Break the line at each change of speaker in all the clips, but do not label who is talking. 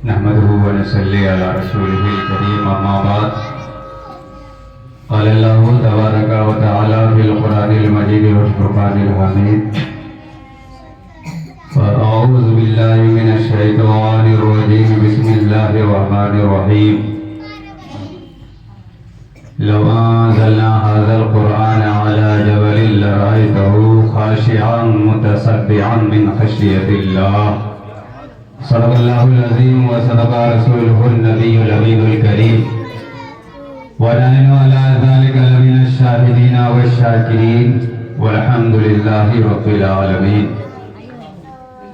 نحمده ونصلي على رسوله الكريم أما بعد قال الله تبارك وتعالى في القرآن المجيد والفرقان الحميد فأعوذ بالله من الشيطان الرجيم بسم الله الرحمن الرحيم لو أنزلنا هذا القرآن على جبل لرأيته خاشعا متصدعا من خشية الله صدق الله العظيم وصدق رسوله النبي الأمين الكريم ونحن على ذلك لمن الشاهدين والشاكرين والحمد لله رب العالمين.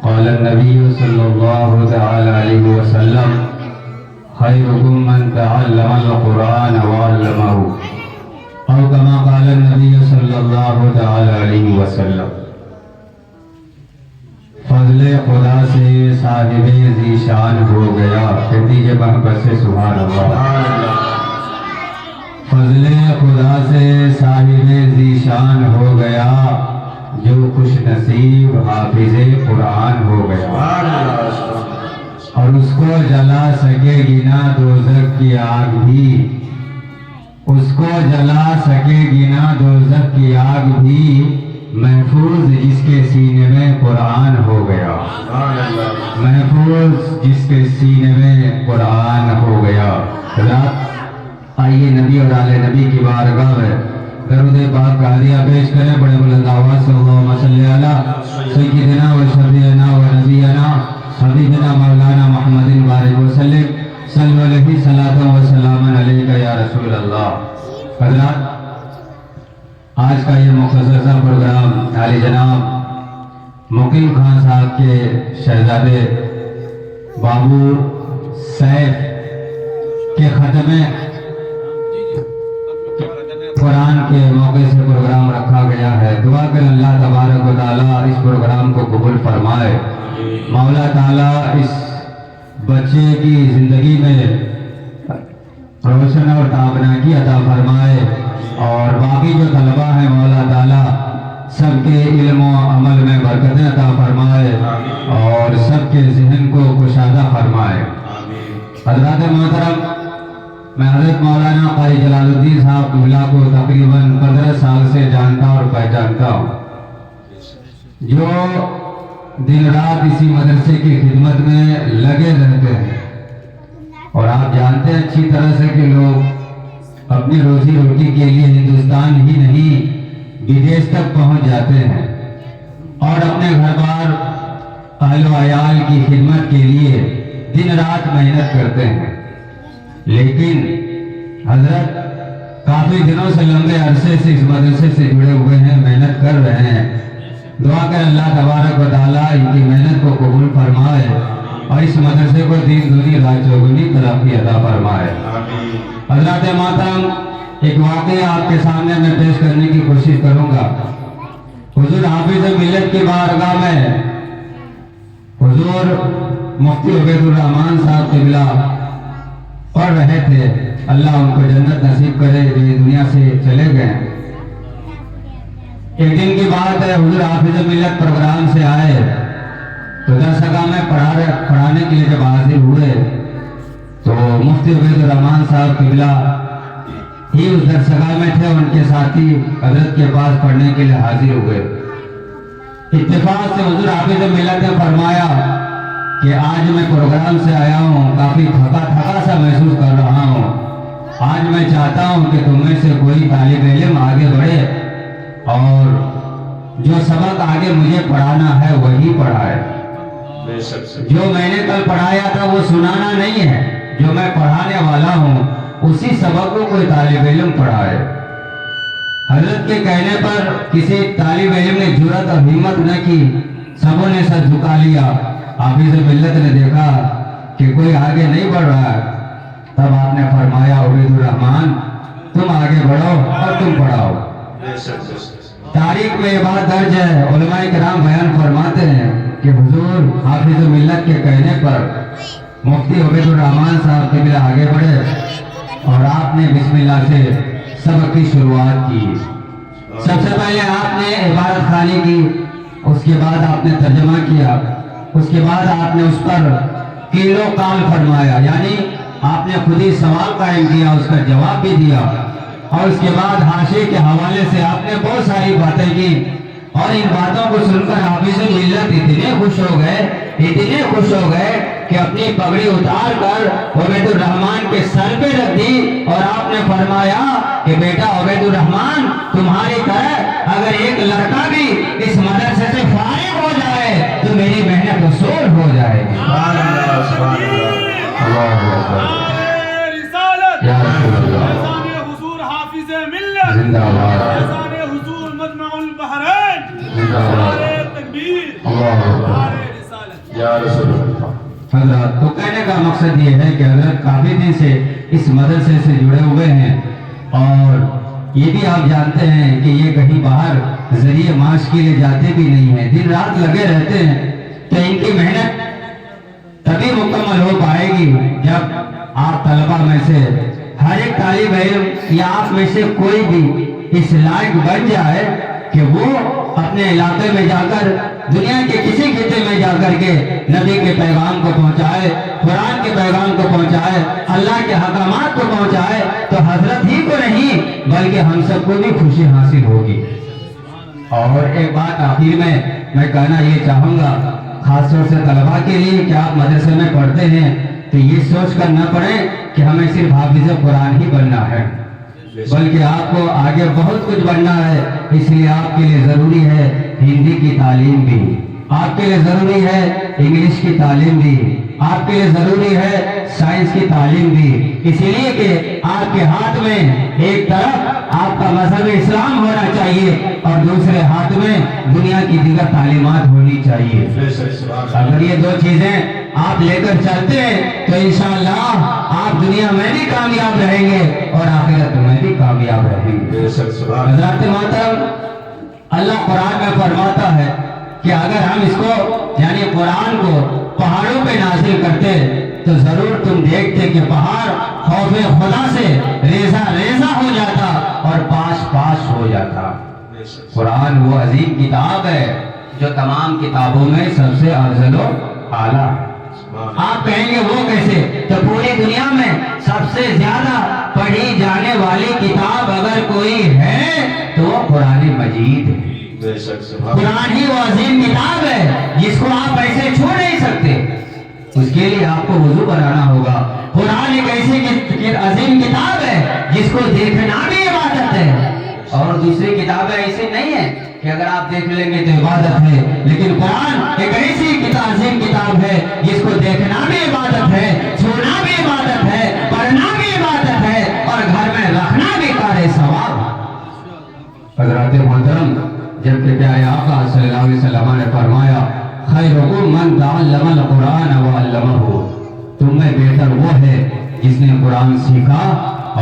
قال النبي صلى الله تعالى عليه وسلم خيركم من تعلم القرآن وعلمه أو كما قال النبي صلى الله تعالى عليه وسلم. فضل خدا سے صاحب ذی شان ہو گیا. کہتی محبت سے سبحان اللہ. فضل خدا سے صاحب ذی شان ہو گیا جو خوش نصیب حافظ قرآن ہو گیا. اور اس کو جلا سکے گی نہ دوزخ کی آگ بھی, اس کو جلا سکے گی نہ دوزخ کی آگ بھی, محفوظ جس کے سینے میں قرآن ہو گیا. محفوظ جس کے سینے میں قرآن ہو گیا. آئیے نبی اور آل نبی کی بارگاہ میں درود پاک کا ہدیہ پیش کریں. بڑے بلند آواز سے اللہم صلی علی سیدنا و شفیعنا و نبینا حبیبنا مولانا محمد بارک وسلم صلی علیہ صلاۃ و سلام علیکہ یا رسول اللہ. حضرات, آج کا یہ مختصر سا پروگرام عالی جناب مقیم خان صاحب کے شہزادے بابو سیف کے ختم قرآن کے موقع سے پروگرام رکھا گیا ہے. دعا کریں اللہ تبارک و تعالیٰ اس پروگرام کو قبول فرمائے. مولا تعالیٰ اس بچے کی زندگی میں روشن اور تابناکی عطا فرمائے, اور باقی جو طلبہ ہیں مولا تعالیٰ سب کے علم و عمل میں برکتیں عطا فرمائے اور سب کے ذہن کو کشادہ فرمائے. حضرات محترم, میں حضرت مولانا قاری جلال الدین صاحب قبلہ کو تقریباً 15 سال سے جانتا اور پہچانتا ہوں, جو دن رات اسی مدرسے کی خدمت میں لگے رہتے ہیں. اور آپ جانتے ہیں اچھی طرح سے کہ لوگ اپنی روزی روٹی کے لیے ہندوستان ہی نہیں بدیش تک پہنچ جاتے ہیں اور اپنے گھر بار اہل و عیال کی خدمت کے لیے دن رات محنت کرتے ہیں. لیکن حضرت کافی دنوں سے لمبے عرصے سے اس مدرسے سے جڑے ہوئے ہیں, محنت کر رہے ہیں. دعا کر اللہ تبارک و تعالیٰ ان کی محنت کو قبول فرمائے اور اس مدرسے کو دین دنیا رات چوگنی ترقی عطا فرمائے. حضرات محترم, ایک واقعہ آپ کے سامنے میں پیش کرنے کی کوشش کروں گا. حضور حافظ ملت کی بارگاہ میں حضور مفتی عبید الرحمان صاحب قبلہ پڑھ رہے تھے. اللہ ان کو جنت نصیب کرے جو دنیا سے چلے گئے. ایک دن کی بات ہے, حضور حافظ ملت پروگرام سے آئے تو درسگاہ میں پڑھانے کے لیے جب حاضر ہوئے تو مفتی عبید الرحمان صاحب قبلہ ہی اس درسگاہ میں تھے. ان کے ساتھی حضرت کے پاس پڑھنے کے لیے حاضر ہوئے. اتفاق سے حضور حافظ ملت نے فرمایا کہ آج میں پروگرام سے آیا ہوں, کافی تھکا سا محسوس کر رہا ہوں. آج میں چاہتا ہوں کہ تم میں سے کوئی طالب علم آگے بڑھے اور جو سبق آگے مجھے پڑھانا ہے وہی پڑھائے. جو میں نے کل پڑھایا تھا وہ سنانا نہیں ہے, جو میں پڑھانے والا ہوں اسی سبق کو کوئی طالب علم پڑھائے. حضرت کے کہنے پر کسی طالب علم نے جرأت اور ہمت نہ کی, سبوں نے سر جھکا لیا. حافظ ملت نے دیکھا کہ کوئی آگے نہیں بڑھ رہا ہے, تب آپ نے فرمایا عبید الرحمان تم آگے بڑھو اور تم پڑھاؤ. تاریخ میں یہ بات درج ہے, علماء کرام بیان فرماتے ہیں کہ حضور حافظ ملت کے کہنے پر مفتی عبید الرحمان صاحب قبلہ آگے بڑھے اور آپ نے بسم اللہ سے سبق کی شروعات کی. سب سے پہلے آپ نے عبارت خوانی کی, اس کے بعد آپ نے ترجمہ کیا, اس کے بعد آپ نے اس پر किलो काल फरमाया, यानी आपने खुद ही सवाल कायम किया, उसका जवाब भी दिया, और उसके बाद हाशिए के हवाले से आपने बहुत सारी बातें की, और इन बातों को सुनकर हाफिजुल मिल्लत इतने खुश हो गए कि अपनी पगड़ी उतार कर उबैदुर रहमान के सर पे रख दी, और आपने फरमाया कि बेटा उबैदुर रहमान, तुम्हारी तरह अगर एक लड़का भी इस मदरसे से फारिग हो जाए तो मेरी मेहनत वसूल हो जाएगी। या रसूल अल्लाह, जिंदाबाद, हजरत। तो कहने का मकसद ये है कि हजरत काफी दिन से इस मदरसे से जुड़े हुए हैं, और ये भी आप जानते हैं कि ये कहीं बाहर जरिए माश के लिए जाते भी नहीं हैं, दिन रात लगे रहते हैं। तो इनकी मेहनत तभी मुकम्मल हो पाएगी जब आप तलबा में से हर एक तालिब इल्म या आप में से कोई भी इस लायक बन जाए कि वो अपने इलाके में जाकर, दुनिया के किसी खिते में जाकर के नबी के पैगाम को पहुंचाए, कुरान के पैगाम को पहुंचाए, अल्लाह के हकामात को पहुंचाए, तो हजरत ही को नहीं बल्कि हम सबको भी खुशी हासिल होगी। और एक बात आखिर में मैं कहना ये चाहूंगा, खासतौर से तलबा के लिए कि आप मदरसे में पढ़ते हैं तो ये सोच कर न पढ़े कि हमें सिर्फ हाफिज कुरान ही बनना है, बल्कि आपको आगे बहुत कुछ बनना है। इसलिए आपके लिए जरूरी है हिंदी की तालीम भी, आपके लिए जरूरी है इंग्लिश की तालीम भी, आपके लिए जरूरी है साइंस की तालीम भी। इसीलिए कि आपके हाथ में एक तरफ आपका मजहब इस्लाम होना चाहिए और दूसरे हाथ में दुनिया की दीगर तालीमात होनी चाहिए। अगर ये दो चीजें आप लेकर चलते हैं तो इंशाअल्लाह आप दुनिया में भी कामयाब रहेंगे और आखिरत में भी कामयाब रहेंगे। हज़रात मोहतरम, अल्लाह कुरान में फरमाता है कि अगर हम इसको यानी कुरान को पहाड़ों पे नाजिल करते तो जरूर तुम देखते कि पहाड़ खौफे खुदा से रेजा रेजा हो जाता और पाश पाश हो जाता। कुरान वो अजीम किताब है जो तमाम किताबों में सबसे अफजलो आला। आप कहेंगे वो कैसे? तो पूरी दुनिया में सबसे ज्यादा पढ़ी जाने वाली किताब अगर कोई है तो वो कुरान मजीद है। कुरान ही वो अजीम किताब है जिसको आप ऐसे छोड़ नहीं सकते। उसके लिए आपको वुजू बनाना होगा। कुरान एक ऐसी अजीम किताब है जिसको देखना भी इबादत है, और दूसरी किताबें ऐसी नहीं है कि अगर आप देख लेंगे तो इबादत है, लेकिन कुरान एक ऐसी अजीम किताब है जिसको देखना भी इबादत है, छूना भी इबादत है, पढ़ना भी इबादत है, और घर में रखना भी कार्य सवाब। हज़रात मोहतरम, जबकि प्यारे आका सल्लल्लाहु अलैहि वसल्लम ने फरमाया, खैरुकुम मन तअल्लमल कुरान व अल्लमहु, तुम में बेहतर वो है जिसने कुरान सीखा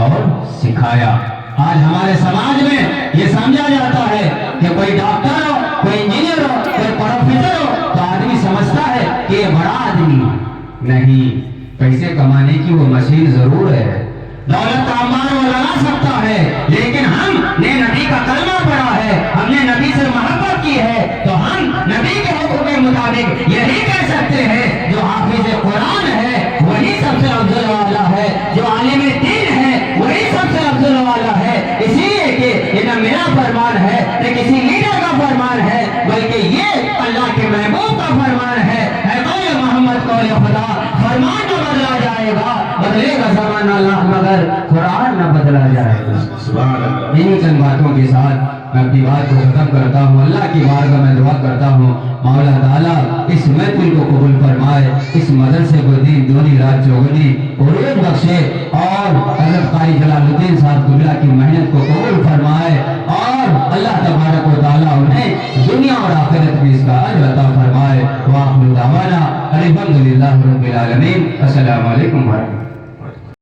और सिखाया। आज हमारे समाज में ये समझा जाता है कि कोई डॉक्टर हो, कोई इंजीनियर हो, कोई प्रोफेसर हो तो आदमी समझता है कि ये बड़ा आदमी नहीं। पैसे कमाने की वो मशीन जरूर है, दौलत का अंबार वो लगा सकता है, लेकिन हमने नबी का कलमा पढ़ा है, हमने नबी से मोहब्बत की है, तो हम नबी के हुक्म के मुताबिक यही कह सकते हैं जो हाफिज कुरान है वही सबसे अफजल वाला है, जो आलिम दीन है वही सबसे अफजल वाला है। इसीलिए कि ये न मेरा फरमान है न किसी लीडर का फरमान है, बल्कि ये अल्लाह के महबूब का फरमान है। कौल मोहम्मद कौल खुदा, फरमान न बदला जाएगा, बदलेगा ज़माना अल्लाह मगर कुरान न बदला जाएगा। इन्हीं चंद बातों के साथ मैं अपनी बात को खत्म करता हूँ। अल्लाह की बारगाह में दुआ करता हूँ, मौला ताला इस महफिल को कबूल फरमाए, इस मदरसे को दिन दूनी रात चौगुनी उरूज बख्शे, और हज़रत कारी जलालुद्दीन साहब क़िबला की मेहनत को कबूल फरमाए, और अल्लाह तबारक व तआला उन्हें दुनिया और आखिरत में इसका अजर अता फरमाए। व आखिरु दावाना अल्हम्दुलिल्लाहि रब्बिल आलमीन। अस्सलामु अलैकुम।